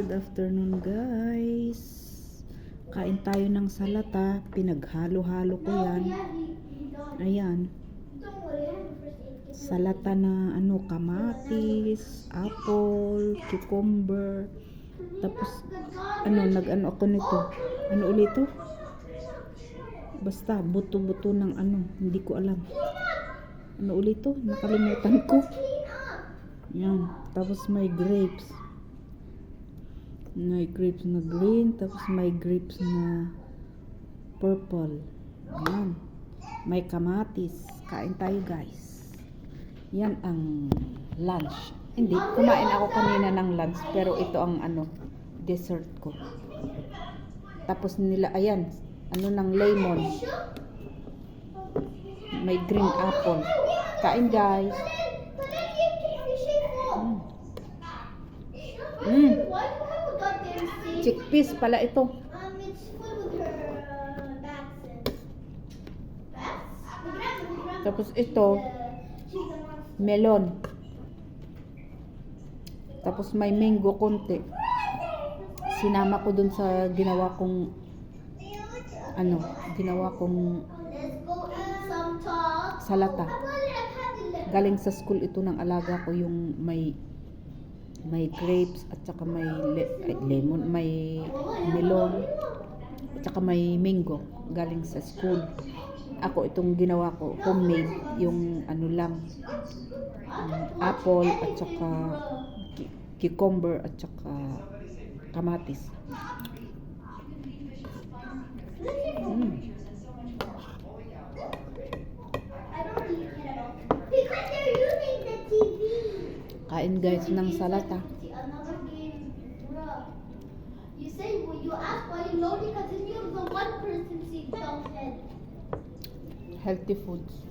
Good afternoon guys. Kain tayo ng salata. Pinaghalo-halo ko yan. Ayan. Salata na kamatis, apple, cucumber. Tapos nag-ano ako nito. Ano ulit to? Basta buto-buto ng hindi ko alam. Ano ulit to? Nakalimutan ko. Yan. Tapos may grapes. May grapes na green, tapos may grapes na purple. Ayan. May kamatis. Kain tayo guys. Yan ang lunch. Hindi, kumain ako kanina ng lunch, pero ito ang dessert ko. Tapos nila, ayan, ng lemon. May green apple. Kain guys. Chickpeas pala ito. Tapos ito, melon. Tapos may mango konti. Sinama ko dun sa ginawa kong salata. Galing sa school ito ng alaga ko, yung may grapes at saka may lemon, may melon at saka may mango galing sa school. Ako itong ginawa ko homemade, yung apple at saka cucumber at saka kamatis. Kain guys ng salata. Healthy foods.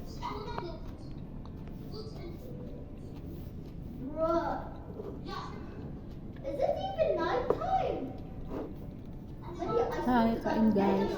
Is it even night time? Hi, kain guys.